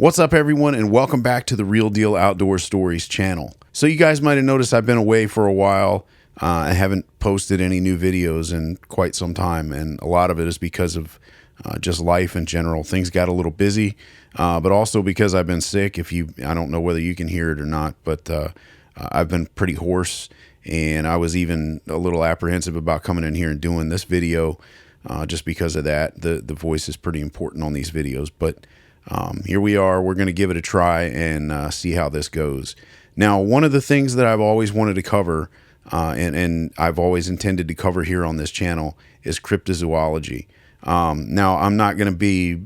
What's up, everyone, and welcome back to the Real Deal Outdoor Stories channel. So you guys might have noticed I've been away for a while. I haven't posted any new videos in quite some time, and a lot of it is because of just life in general. Things got a little busy, but also because I've been sick. I don't know whether you can hear it or not, but I've been pretty hoarse, and I was even a little apprehensive about coming in here and doing this video just because of that. The voice is pretty important on these videos, but here we are. We're going to give it a try and see how this goes. Now, one of the things that I've always wanted to cover and I've always intended to cover here on this channel is cryptozoology. Now, I'm not going to be,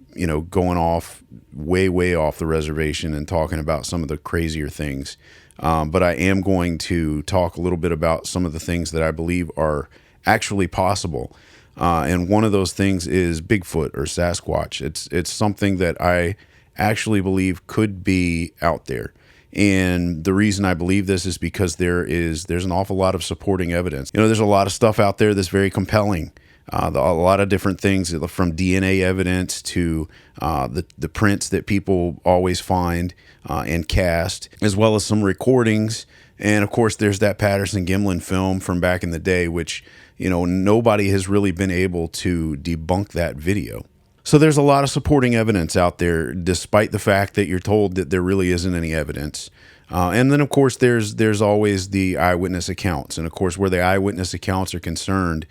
going off way off the reservation and talking about some of the crazier things, but I am going to talk a little bit about some of the things that I believe are actually possible. And one of those things is Bigfoot or Sasquatch. It's something that I actually believe could be out there. And the reason I believe this is because there's an awful lot of supporting evidence. There's a lot of stuff out there that's very compelling. A lot of different things, from DNA evidence to the prints that people always find and cast, as well as some recordings. And of course, there's that Patterson-Gimlin film from back in the day, which nobody has really been able to debunk that video. So there's a lot of supporting evidence out there, despite the fact that you're told that there really isn't any evidence. And then, of course, there's always the eyewitness accounts. And, of course, where the eyewitness accounts are concerned,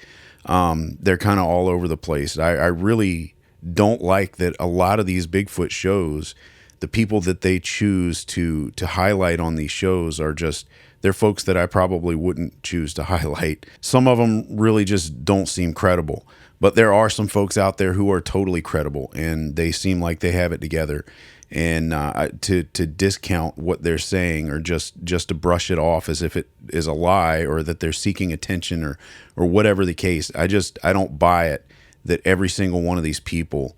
they're kind of all over the place. I really don't like that a lot of these Bigfoot shows, the people that they choose to highlight on these shows they're folks that I probably wouldn't choose to highlight. Some of them really just don't seem credible, but there are some folks out there who are totally credible and they seem like they have it together. And to discount what they're saying or just to brush it off as if it is a lie or that they're seeking attention or whatever the case, I don't buy it that every single one of these people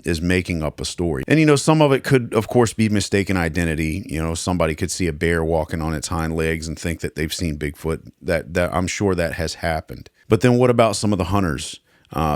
is making up a story. And, some of it could, of course, be mistaken identity. Somebody could see a bear walking on its hind legs and think that they've seen Bigfoot. That I'm sure that has happened. But then what about some of the hunters?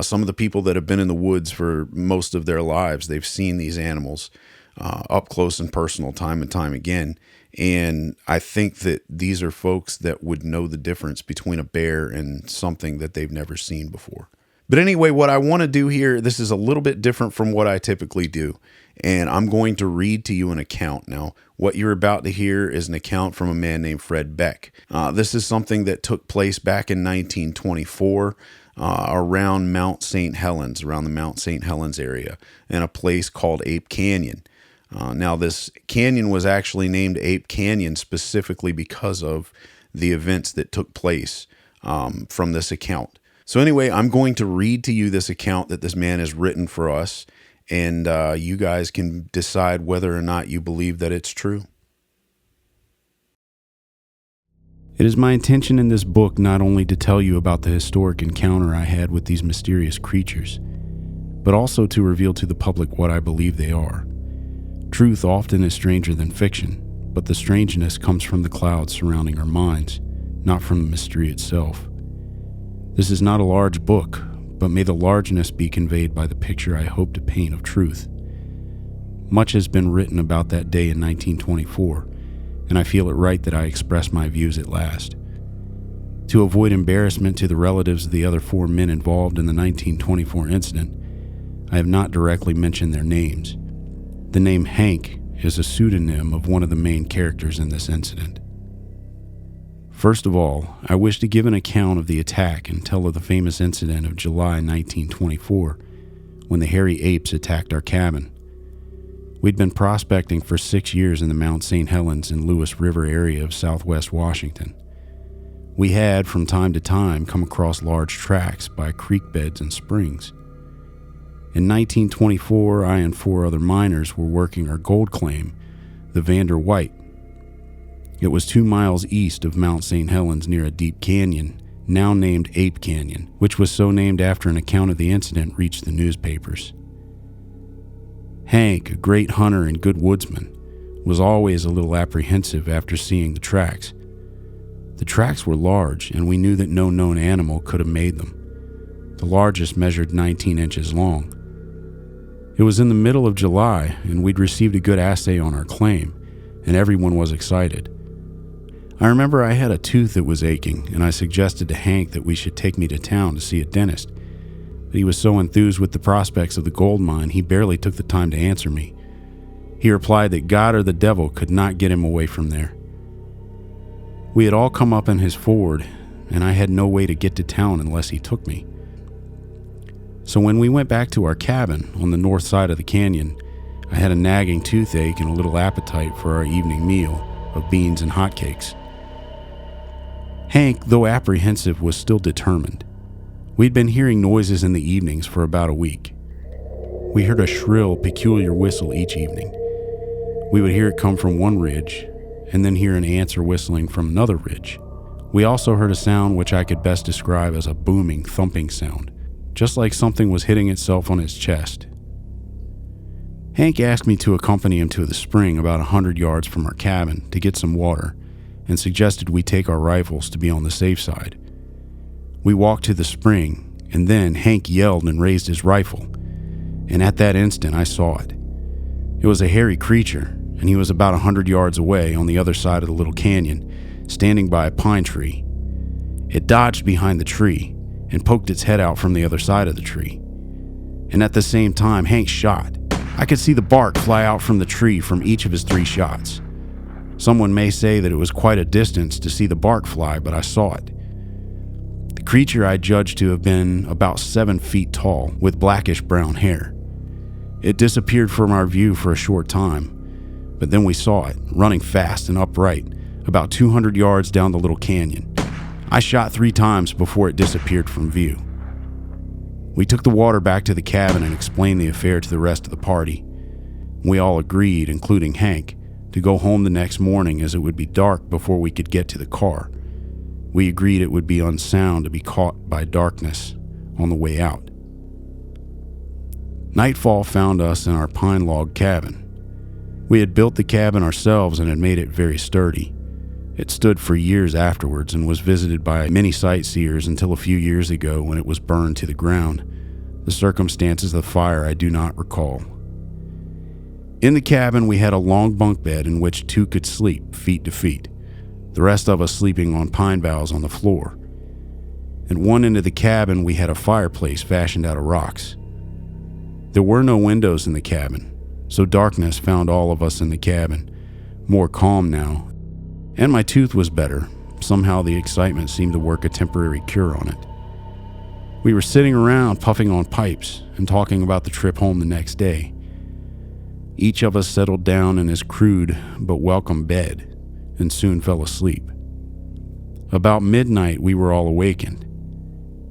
Some of the people that have been in the woods for most of their lives? They've seen these animals up close and personal time and time again. And I think that these are folks that would know the difference between a bear and something that they've never seen before. But anyway, what I want to do here, this is a little bit different from what I typically do. And I'm going to read to you an account. Now, what you're about to hear is an account from a man named Fred Beck. This is something that took place back in 1924 around Mount St. Helens, around the Mount St. Helens area, in a place called Ape Canyon. Now, this canyon was actually named Ape Canyon specifically because of the events that took place from this account. So anyway, I'm going to read to you this account that this man has written for us, and you guys can decide whether or not you believe that it's true. It is my intention in this book not only to tell you about the historic encounter I had with these mysterious creatures, but also to reveal to the public what I believe they are. Truth often is stranger than fiction, but the strangeness comes from the clouds surrounding our minds, not from the mystery itself. This is not a large book, but may the largeness be conveyed by the picture I hope to paint of truth. Much has been written about that day in 1924, and I feel it right that I express my views at last. To avoid embarrassment to the relatives of the other 4 men involved in the 1924 incident, I have not directly mentioned their names. The name Hank is a pseudonym of one of the main characters in this incident. First of all, I wish to give an account of the attack and tell of the famous incident of July 1924, when the hairy apes attacked our cabin. We'd been prospecting for 6 years in the Mount St. Helens and Lewis River area of southwest Washington. We had, from time to time, come across large tracks by creek beds and springs. In 1924, I and 4 other miners were working our gold claim, the Vander White. It was 2 miles east of Mount St. Helens near a deep canyon, now named Ape Canyon, which was so named after an account of the incident reached the newspapers. Hank, a great hunter and good woodsman, was always a little apprehensive after seeing the tracks. The tracks were large, and we knew that no known animal could have made them. The largest measured 19 inches long. It was in the middle of July, and we'd received a good assay on our claim, and everyone was excited. I remember I had a tooth that was aching, and I suggested to Hank that we should take me to town to see a dentist. But he was so enthused with the prospects of the gold mine, he barely took the time to answer me. He replied that God or the devil could not get him away from there. We had all come up in his Ford, and I had no way to get to town unless he took me. So when we went back to our cabin on the north side of the canyon, I had a nagging toothache and a little appetite for our evening meal of beans and hotcakes. Hank, though apprehensive, was still determined. We'd been hearing noises in the evenings for about a week. We heard a shrill, peculiar whistle each evening. We would hear it come from one ridge, and then hear an answer whistling from another ridge. We also heard a sound which I could best describe as a booming, thumping sound, just like something was hitting itself on its chest. Hank asked me to accompany him to the spring about 100 yards from our cabin to get some water, and suggested we take our rifles to be on the safe side. We walked to the spring, and then Hank yelled and raised his rifle, and at that instant I saw it. It was a hairy creature, and he was about 100 yards away on the other side of the little canyon, standing by a pine tree. It dodged behind the tree and poked its head out from the other side of the tree. And at the same time, Hank shot. I could see the bark fly out from the tree from each of his 3 shots. Someone may say that it was quite a distance to see the bark fly, but I saw it. The creature I judged to have been about 7 feet tall, with blackish brown hair. It disappeared from our view for a short time, but then we saw it, running fast and upright, about 200 yards down the little canyon. I shot 3 times before it disappeared from view. We took the water back to the cabin and explained the affair to the rest of the party. We all agreed, including Hank, to go home the next morning as it would be dark before we could get to the car. We agreed it would be unsound to be caught by darkness on the way out. Nightfall found us in our pine log cabin. We had built the cabin ourselves and had made it very sturdy. It stood for years afterwards and was visited by many sightseers until a few years ago when it was burned to the ground. The circumstances of the fire I do not recall. In the cabin, we had a long bunk bed in which 2 could sleep, feet to feet, the rest of us sleeping on pine boughs on the floor. At one end of the cabin, we had a fireplace fashioned out of rocks. There were no windows in the cabin, so darkness found all of us in the cabin, more calm now, and my tooth was better. Somehow the excitement seemed to work a temporary cure on it. We were sitting around puffing on pipes and talking about the trip home the next day. Each of us settled down in his crude but welcome bed and soon fell asleep. About midnight, we were all awakened.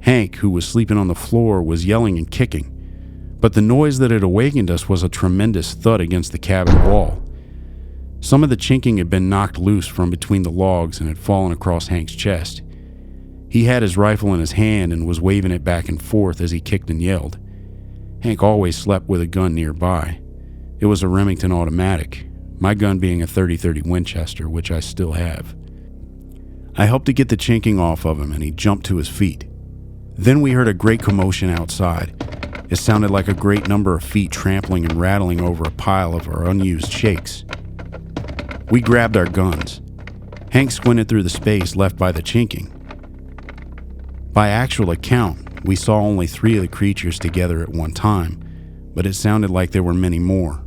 Hank, who was sleeping on the floor, was yelling and kicking, but the noise that had awakened us was a tremendous thud against the cabin wall. Some of the chinking had been knocked loose from between the logs and had fallen across Hank's chest. He had his rifle in his hand and was waving it back and forth as he kicked and yelled. Hank always slept with a gun nearby. It was a Remington automatic, my gun being a .30-30 Winchester, which I still have. I helped to get the chinking off of him, and he jumped to his feet. Then we heard a great commotion outside. It sounded like a great number of feet trampling and rattling over a pile of our unused shakes. We grabbed our guns. Hank squinted through the space left by the chinking. By actual account, we saw only 3 of the creatures together at one time, but it sounded like there were many more.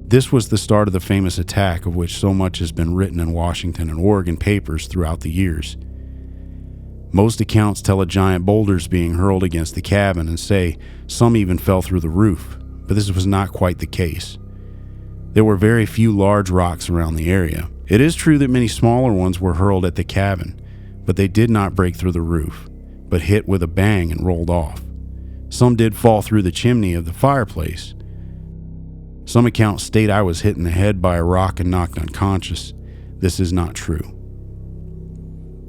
This was the start of the famous attack of which so much has been written in Washington and Oregon papers throughout the years. Most accounts tell of giant boulders being hurled against the cabin and say some even fell through the roof, but this was not quite the case. There were very few large rocks around the area. It is true that many smaller ones were hurled at the cabin, but they did not break through the roof, but hit with a bang and rolled off. Some did fall through the chimney of the fireplace. Some accounts state I was hit in the head by a rock and knocked unconscious. This is not true.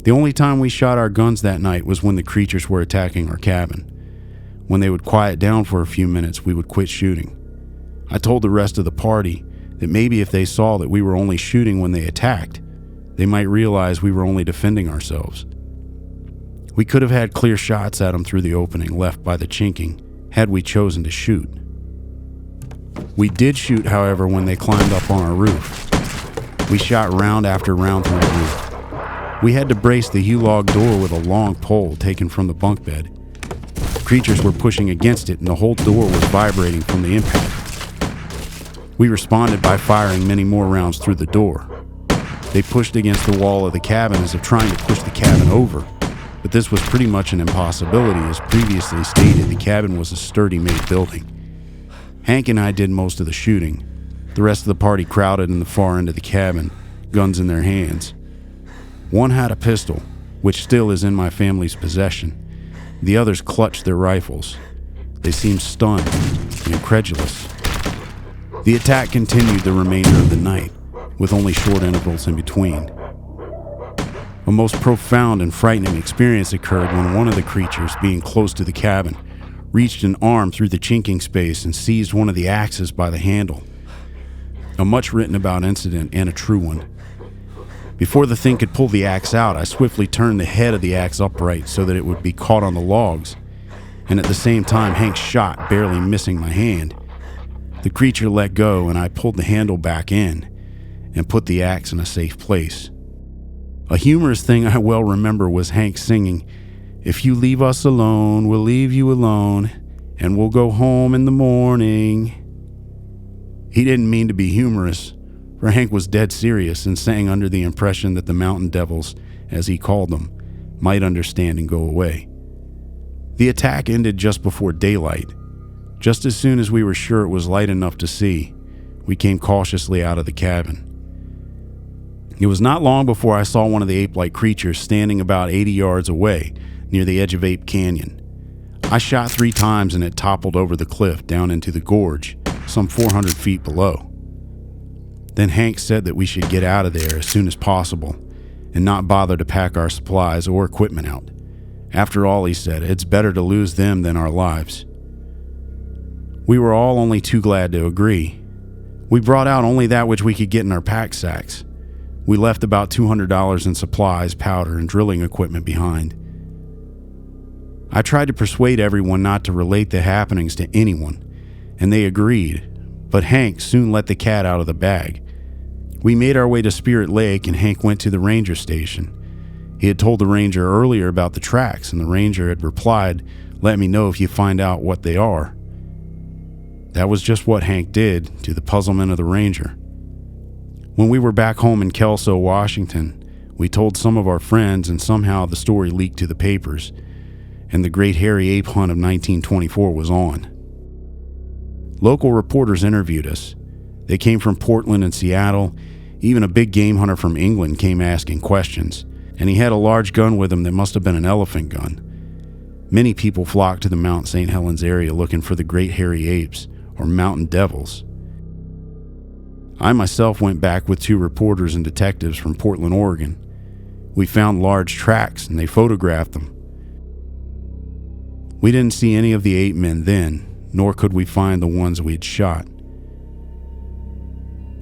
The only time we shot our guns that night was when the creatures were attacking our cabin. When they would quiet down for a few minutes, we would quit shooting. I told the rest of the party that maybe if they saw that we were only shooting when they attacked, they might realize we were only defending ourselves. We could have had clear shots at them through the opening left by the chinking had we chosen to shoot, We did shoot, however, when they climbed up on our roof. We shot round after round through the roof. We had to brace the hue-log door with a long pole taken from the bunk bed. Creatures were pushing against it, and the whole door was vibrating from the impact. We responded by firing many more rounds through the door. They pushed against the wall of the cabin as if trying to push the cabin over, but this was pretty much an impossibility. As previously stated, the cabin was a sturdy-made building. Hank and I did most of the shooting. The rest of the party crowded in the far end of the cabin, guns in their hands. One had a pistol, which still is in my family's possession. The others clutched their rifles. They seemed stunned and incredulous. The attack continued the remainder of the night, with only short intervals in between. A most profound and frightening experience occurred when one of the creatures, being close to the cabin, reached an arm through the chinking space and seized one of the axes by the handle. A much written about incident, and a true one. Before the thing could pull the axe out, I swiftly turned the head of the axe upright so that it would be caught on the logs, and at the same time Hank shot, barely missing my hand. The creature let go, and I pulled the handle back in and put the axe in a safe place. A humorous thing I well remember was Hank singing, "If you leave us alone, we'll leave you alone, and we'll go home in the morning." He didn't mean to be humorous, for Hank was dead serious and sang under the impression that the mountain devils, as he called them, might understand and go away. The attack ended just before daylight. Just as soon as we were sure it was light enough to see, we came cautiously out of the cabin. It was not long before I saw one of the ape-like creatures standing about 80 yards away, near the edge of Ape Canyon. I shot 3 times and it toppled over the cliff down into the gorge, some 400 feet below. Then Hank said that we should get out of there as soon as possible and not bother to pack our supplies or equipment out. After all, he said, it's better to lose them than our lives. We were all only too glad to agree. We brought out only that which we could get in our pack sacks. We left about $200 in supplies, powder, and drilling equipment behind. I tried to persuade everyone not to relate the happenings to anyone, and they agreed, but Hank soon let the cat out of the bag. We made our way to Spirit Lake, and Hank went to the ranger station. He had told the ranger earlier about the tracks, and the ranger had replied, "Let me know if you find out what they are." That was just what Hank did, to the puzzlement of the ranger. When we were back home in Kelso, Washington, we told some of our friends, and somehow the story leaked to the papers, and the Great Hairy Ape Hunt of 1924 was on. Local reporters interviewed us. They came from Portland and Seattle. Even a big game hunter from England came asking questions, and he had a large gun with him that must have been an elephant gun. Many people flocked to the Mount St. Helens area looking for the great hairy apes, or mountain devils. I myself went back with 2 reporters and detectives from Portland, Oregon. We found large tracks, and they photographed them. We didn't see any of the ape men then, nor could we find the ones we had shot.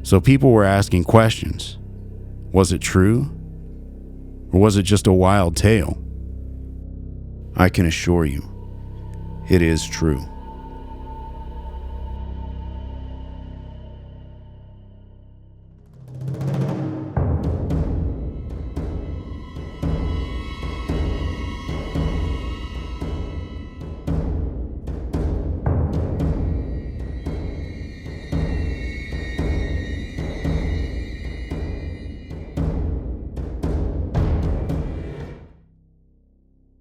So people were asking questions. Was it true? Or was it just a wild tale? I can assure you, it is true.